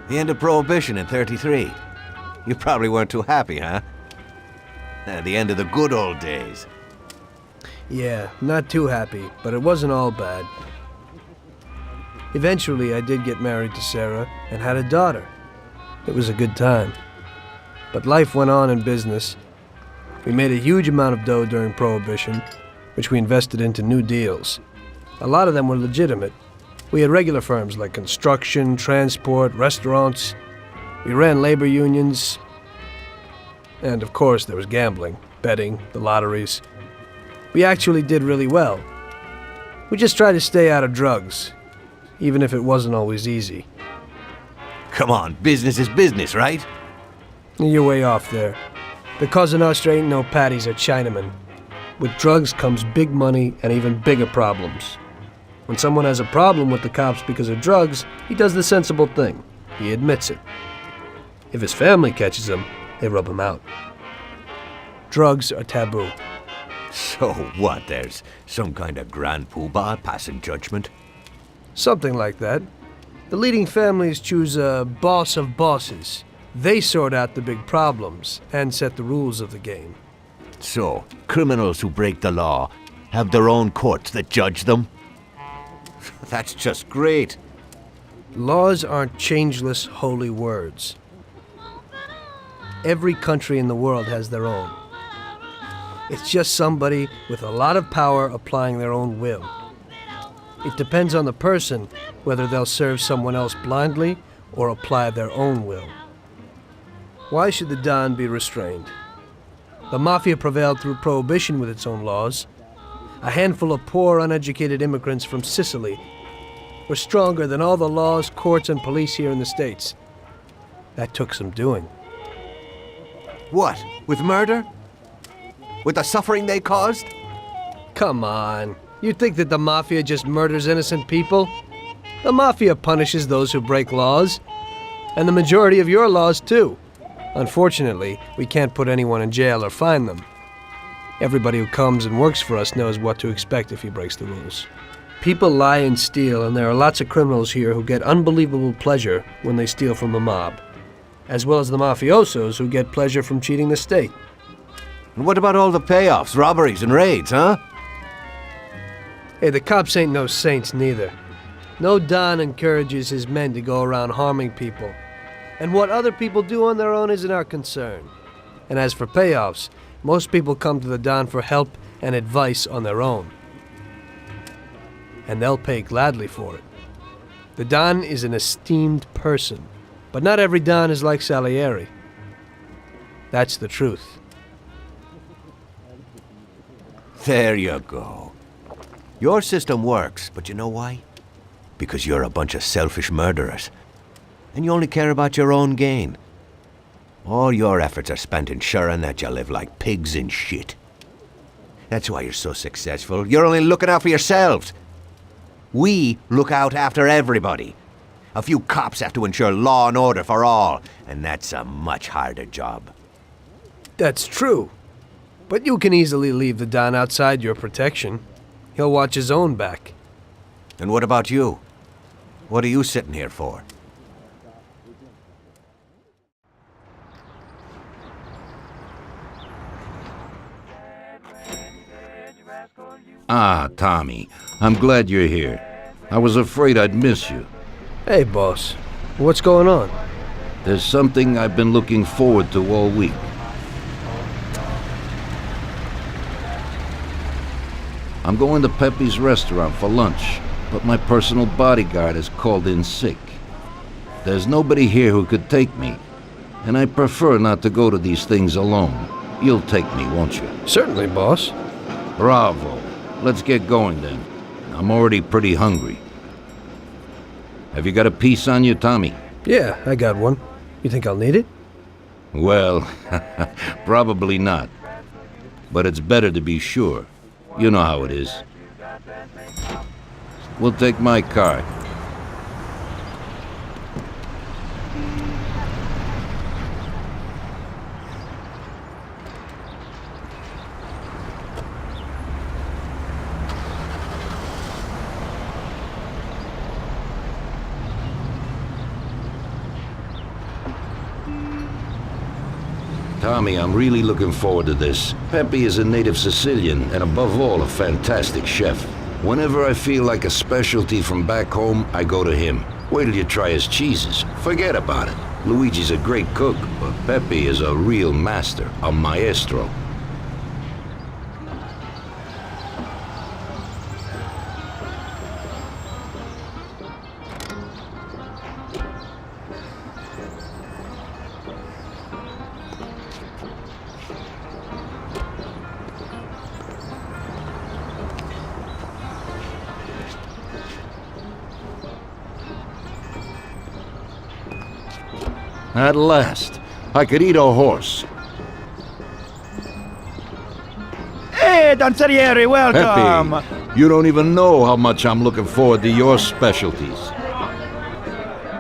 The end of Prohibition in '33. You probably weren't too happy, huh? The end of the good old days. Yeah, not too happy, but it wasn't all bad. Eventually, I did get married to Sarah and had a daughter. It was a good time. But life went on in business. We made a huge amount of dough during Prohibition, which we invested into new deals. A lot of them were legitimate. We had regular firms like construction, transport, restaurants. We ran labor unions. And of course, there was gambling, betting, the lotteries. We actually did really well. We just tried to stay out of drugs, even if it wasn't always easy. Come on, business is business, right? You're way off there. The Cosa Nostra ain't no patties or Chinamen. With drugs comes big money and even bigger problems. When someone has a problem with the cops because of drugs, he does the sensible thing. He admits it. If his family catches him, they rub him out. Drugs are taboo. So what, there's some kind of grand poobah passing judgment? Something like that. The leading families choose a boss of bosses. They sort out the big problems and set the rules of the game. So, criminals who break the law have their own courts that judge them? That's just great. Laws aren't changeless holy words. Every country in the world has their own. It's just somebody with a lot of power applying their own will. It depends on the person whether they'll serve someone else blindly or apply their own will. Why should the Don be restrained? The Mafia prevailed through Prohibition with its own laws. A handful of poor, uneducated immigrants from Sicily were stronger than all the laws, courts, and police here in the States. That took some doing. What? With murder? With the suffering they caused? Come on. You think that the Mafia just murders innocent people? The Mafia punishes those who break laws. And the majority of your laws, too. Unfortunately, we can't put anyone in jail or fine them. Everybody who comes and works for us knows what to expect if he breaks the rules. People lie and steal, and there are lots of criminals here who get unbelievable pleasure when they steal from the mob, as well as the mafiosos who get pleasure from cheating the state. And what about all the payoffs, robberies, and raids, huh? Hey, the cops ain't no saints neither. No Don encourages his men to go around harming people. And what other people do on their own isn't our concern. And as for payoffs, most people come to the Don for help and advice on their own. And they'll pay gladly for it. The Don is an esteemed person, but not every Don is like Salieri. That's the truth. There you go. Your system works, but you know why? Because you're a bunch of selfish murderers. And you only care about your own gain. All your efforts are spent ensuring that you live like pigs in shit. That's why you're so successful. You're only looking out for yourselves. We look out after everybody. A few cops have to ensure law and order for all, and that's a much harder job. That's true. But you can easily leave the Don outside your protection. He'll watch his own back. And what about you? What are you sitting here for? Ah, Tommy, I'm glad you're here. I was afraid I'd miss you. Hey, boss. What's going on? There's something I've been looking forward to all week. I'm going to Pepe's restaurant for lunch, but my personal bodyguard is called in sick. There's nobody here who could take me, and I prefer not to go to these things alone. You'll take me, won't you? Certainly, boss. Bravo. Let's get going then. I'm already pretty hungry. Have you got a piece on you, Tommy? Yeah, I got one. You think I'll need it? Well, probably not. But it's better to be sure. You know how it is. We'll take my car. Tommy, I'm really looking forward to this. Pepe is a native Sicilian and above all a fantastic chef. Whenever I feel like a specialty from back home, I go to him. Wait till you try his cheeses. Forget about it. Luigi's a great cook, but Pepe is a real master, a maestro. At last, I could eat a horse. Hey, Danzerieri, welcome! Pepe, you don't even know how much I'm looking forward to your specialties.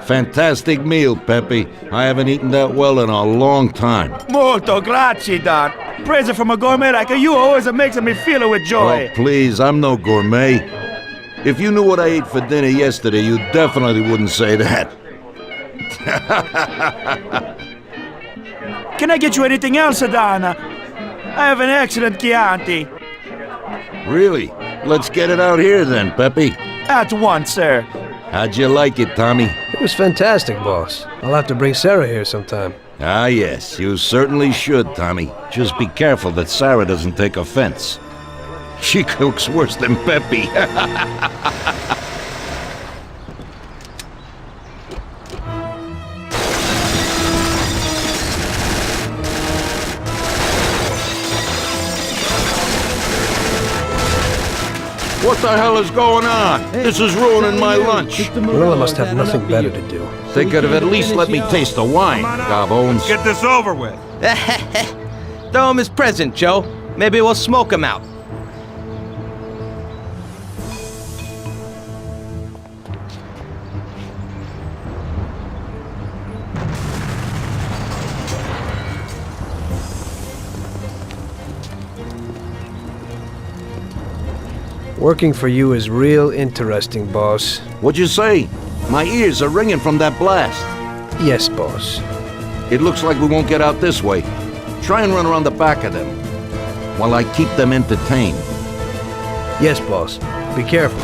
Fantastic meal, Pepe. I haven't eaten that well in a long time. Molto grazie, Don. Praise from a gourmet like you always makes me feel with joy. Oh, please, I'm no gourmet. If you knew what I ate for dinner yesterday, you definitely wouldn't say that. Can I get you anything else, Don? I have an excellent Chianti. Really? Let's get it out here then, Pepe. At once, sir. How'd you like it, Tommy? It was fantastic, boss. I'll have to bring Sarah here sometime. Ah, yes, you certainly should, Tommy. Just be careful that Sarah doesn't take offense. She cooks worse than Pepe. What the hell is going on? This is ruining my lunch. Gorilla must have nothing better to do. They could have at least let me taste the wine, Gobbones. Get this over with. Throw him his present, Joe. Maybe we'll smoke him out. Working for you is real interesting, boss. What'd you say? My ears are ringing from that blast. Yes, boss. It looks like we won't get out this way. Try and run around the back of them, while I keep them entertained. Yes, boss. Be careful.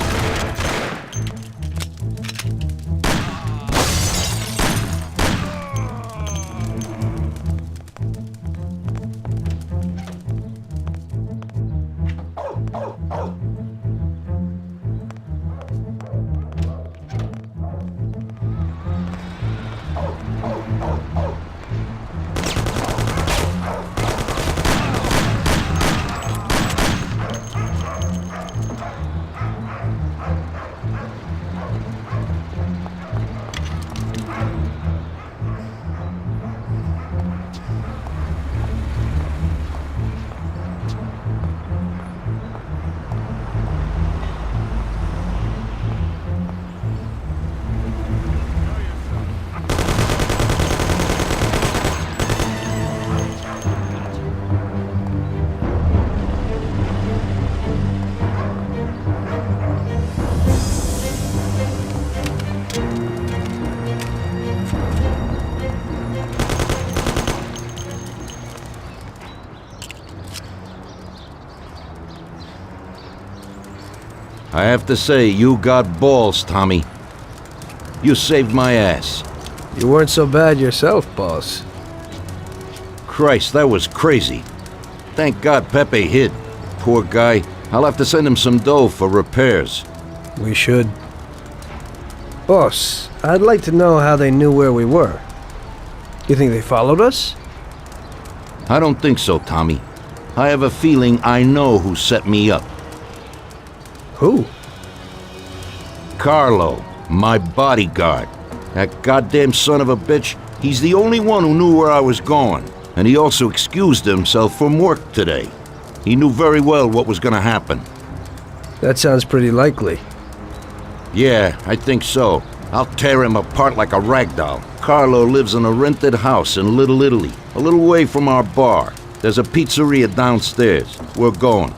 I have to say, you got balls, Tommy. You saved my ass. You weren't so bad yourself, boss. Christ, that was crazy. Thank God Pepe hid. Poor guy. I'll have to send him some dough for repairs. We should. Boss, I'd like to know how they knew where we were. You think they followed us? I don't think so, Tommy. I have a feeling I know who set me up. Who? Carlo, my bodyguard. That goddamn son of a bitch, he's the only one who knew where I was going. And he also excused himself from work today. He knew very well what was gonna happen. That sounds pretty likely. Yeah, I think so. I'll tear him apart like a rag doll. Carlo lives in a rented house in Little Italy, a little way from our bar. There's a pizzeria downstairs. We're going.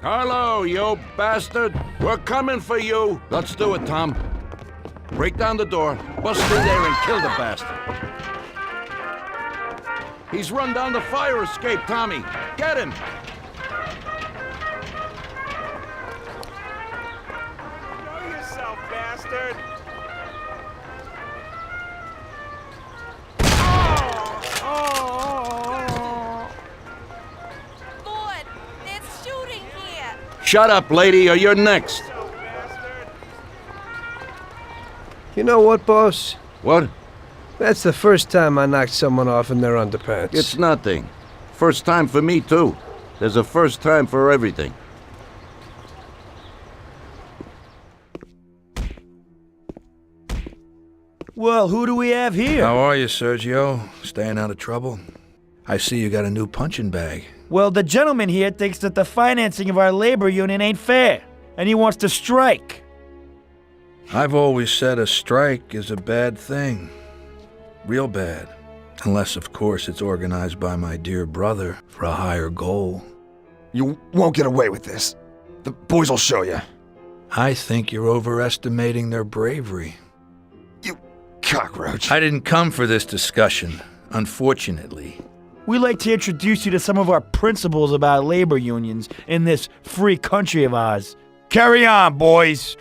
Carlo, you bastard! We're coming for you! Let's do it, Tom. Break down the door, bust in there and kill the bastard. He's run down the fire escape, Tommy. Get him! Show yourself, bastard! Lord, there's shooting here. Shut up, lady, or you're next. You know what, boss? What? That's the first time I knocked someone off in their underpants. It's nothing. First time for me, too. There's a first time for everything. Well, who do we have here? How are you, Sergio? Staying out of trouble? I see you got a new punching bag. Well, the gentleman here thinks that the financing of our labor union ain't fair, and he wants to strike. I've always said a strike is a bad thing. Real bad. Unless, of course, it's organized by my dear brother for a higher goal. You won't get away with this. The boys will show you. I think you're overestimating their bravery. You cockroach. I didn't come for this discussion, unfortunately. We'd like to introduce you to some of our principles about labor unions in this free country of ours. Carry on, boys.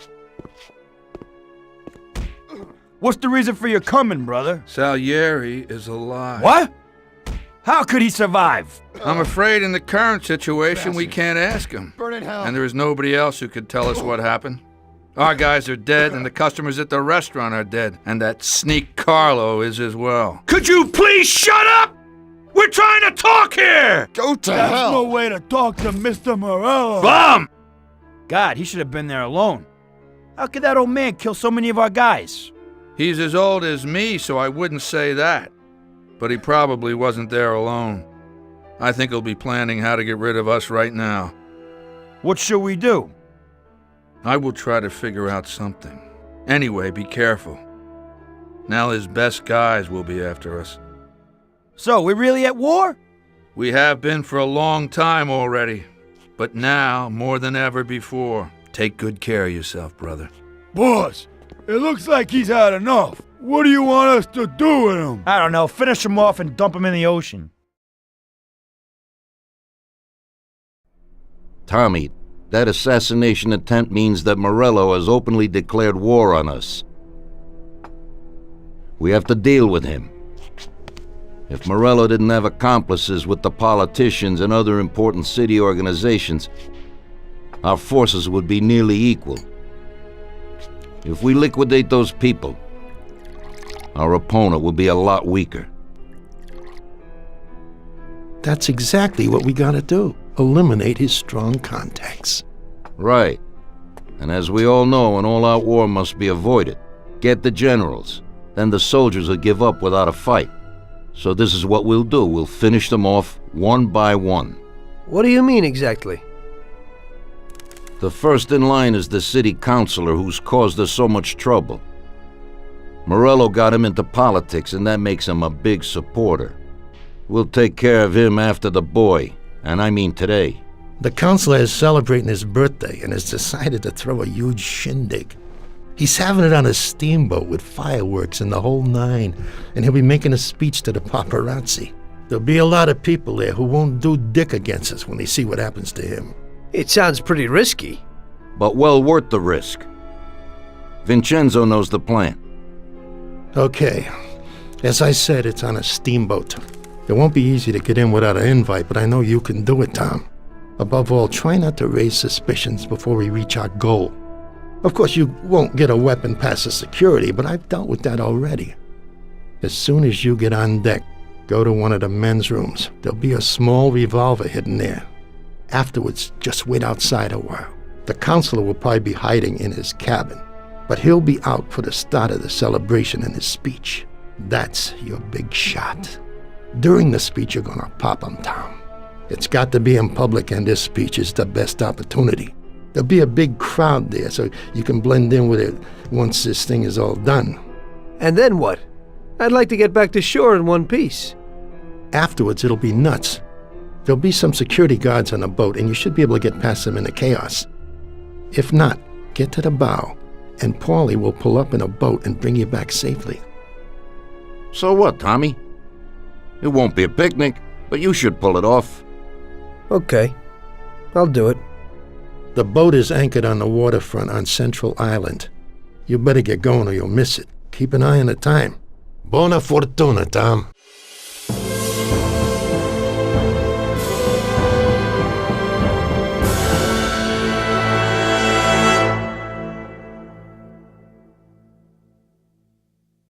What's the reason for your coming, brother? Salieri is alive. What? How could he survive? I'm afraid in the current situation we can't ask him. Burn in hell. And there is nobody else who could tell us what happened. Our guys are dead, and the customers at the restaurant are dead. And that sneak Carlo is as well. Could you please shut up? We're trying to talk here! Go to That's hell. no way to talk to Mr. Morello. Bum! God, he should have been there alone. How could that old man kill so many of our guys? He's as old as me, so I wouldn't say that. But he probably wasn't there alone. I think he'll be planning how to get rid of us right now. What should we do? I will try to figure out something. Anyway, be careful. Now his best guys will be after us. So, we're really at war? We have been for a long time already. But now, more than ever before, take good care of yourself, brother. Boss, it looks like he's had enough. What do you want us to do with him? I don't know. Finish him off and dump him in the ocean. Tommy, that assassination attempt means that Morello has openly declared war on us. We have to deal with him. If Morello didn't have accomplices with the politicians and other important city organizations, our forces would be nearly equal. If we liquidate those people, our opponent will be a lot weaker. That's exactly what we gotta do. Eliminate his strong contacts. Right. And as we all know, an all-out war must be avoided. Get the generals. Then the soldiers will give up without a fight. So this is what we'll do. We'll finish them off one by one. What do you mean exactly? The first in line is the city councilor who's caused us so much trouble. Morello got him into politics, and that makes him a big supporter. We'll take care of him after the boy, and I mean today. The councilor is celebrating his birthday and has decided to throw a huge shindig. He's having it on a steamboat with fireworks and the whole nine, and he'll be making a speech to the paparazzi. There'll be a lot of people there who won't do dick against us when they see what happens to him. It sounds pretty risky. But well worth the risk. Vincenzo knows the plan. Okay, as I said, it's on a steamboat. It won't be easy to get in without an invite, but I know you can do it, Tom. Above all, try not to raise suspicions before we reach our goal. Of course, you won't get a weapon past the security, but I've dealt with that already. As soon as you get on deck, go to one of the men's rooms. There'll be a small revolver hidden there. Afterwards, just wait outside a while. The counselor will probably be hiding in his cabin, but he'll be out for the start of the celebration and his speech. That's your big shot. During the speech, you're gonna pop him, Tom. It's got to be in public, and this speech is the best opportunity. There'll be a big crowd there, so you can blend in with it once this thing is all done. And then what? I'd like to get back to shore in one piece. Afterwards, it'll be nuts. There'll be some security guards on the boat, and you should be able to get past them in the chaos. If not, get to the bow, and Paulie will pull up in a boat and bring you back safely. So what, Tommy? It won't be a picnic, but you should pull it off. Okay, I'll do it. The boat is anchored on the waterfront on Central Island. You better get going or you'll miss it. Keep an eye on the time. Buona fortuna, Tom.